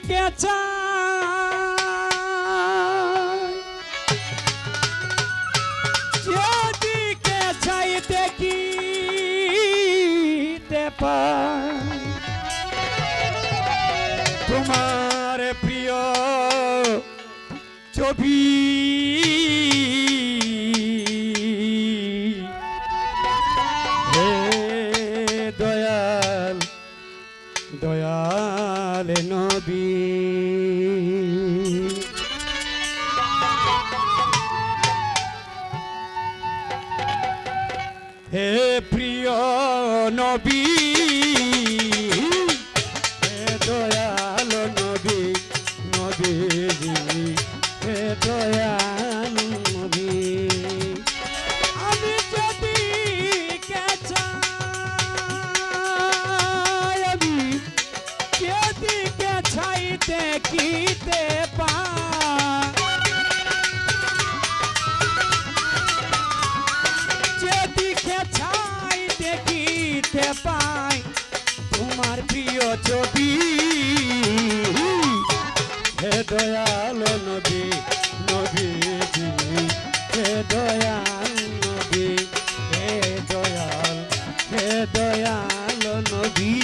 যেদিকে চাই যেদিকে চাই দেখিতে পাই তোমার প্রিয় ছবি হে দয়াল দয়াল নবী হে প্রিয় নবী হে দয়াল নবী নবীজি হে দয়াল নবী আমি যদি চাই আমি যেদিকে চাই দেখিতে পাই যেদিকে চাই দেখিতে পাই তোমার প্রিয় ছবি হে দয়াল নবী নবীজি হে দয়াল নবী হে দয়াল নবী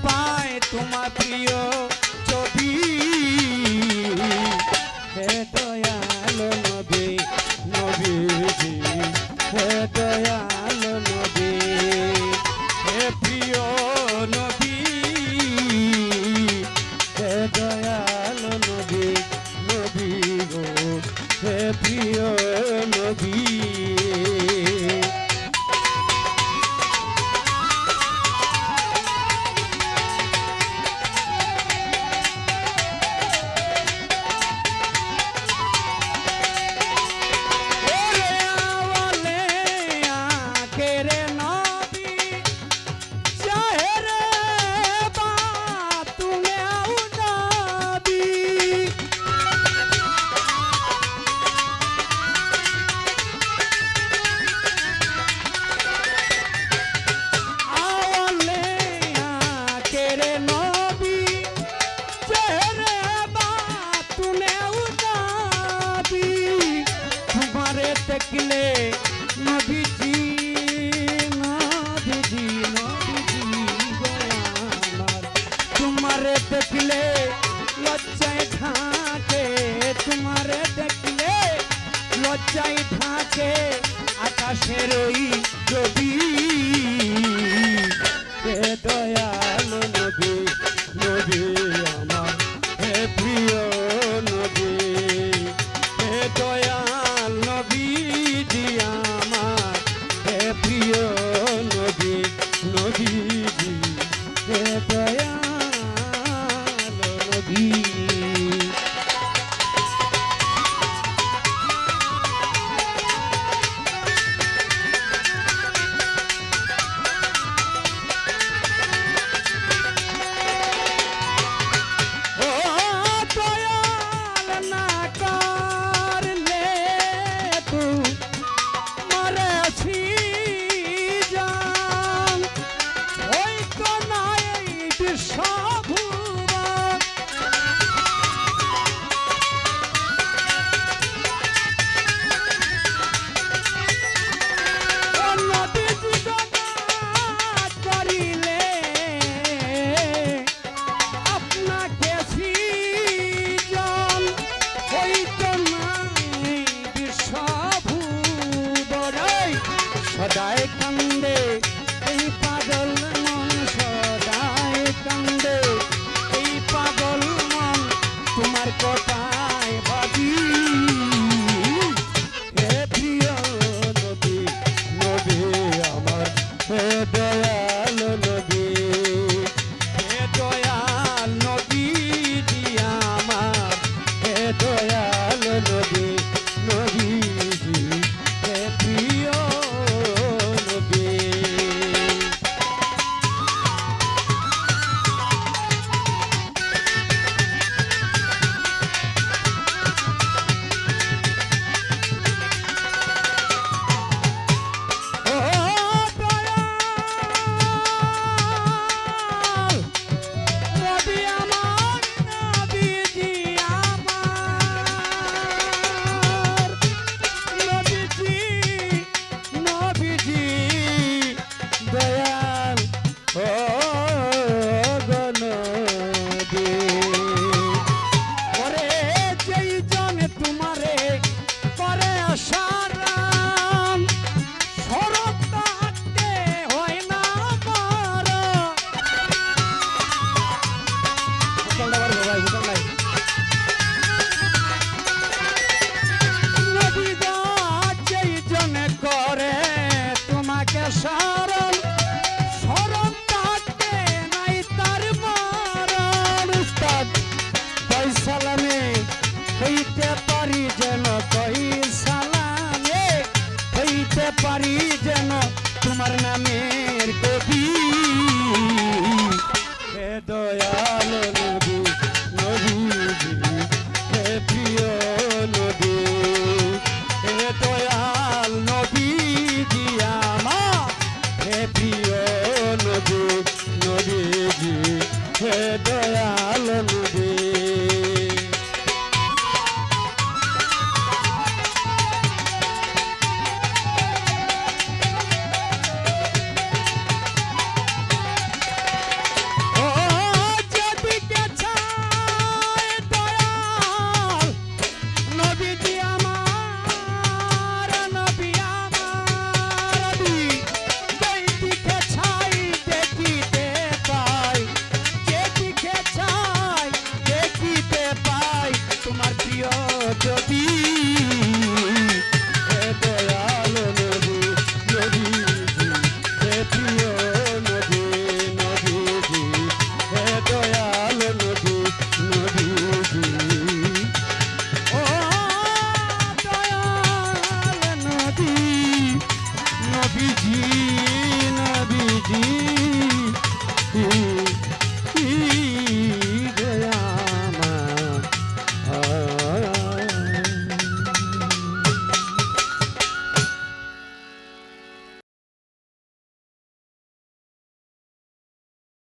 পাই তোমার প্রিয় ছবি হে দয়াল নবী নবীজি হে দয়াল নবী হে প্রিয় নবী হে দয়াল নবী নবী গো হে প্রিয় নবী দেখলে নবীজি নবীজি নবীজি আমার তোমারে দেখলে লজ্জায় ঢাকে তোমারে দেখলে লজ্জায় ঢাকে আকাশের ওই ছবি হে দয়াল নবী নবী আমার হে প্রিয় নবী হে দয়াল নবী আমার হে প্রিয় নবী নবীজি হে দয়াল নবী সদায় কান্দে এই পাগল মন সদায় কান্দে এই পাগল মন তোমার কথায় ভাবি হে প্রিয় নবী নবী হতে পারি যেন তোমার নামের কবি। হে দয়াল নবী নবীজি, হে প্রিয় নবী, হে দয়াল নবীজি আমার, হে প্রিয় নবী নবীজি, হে দয়াল নবী। যদি হে দয়াল নবী নবীজি, হে প্রিয় নবী নবীজি, হে দয়াল নবী নবীজি, ও দয়াল নবী নবীজি।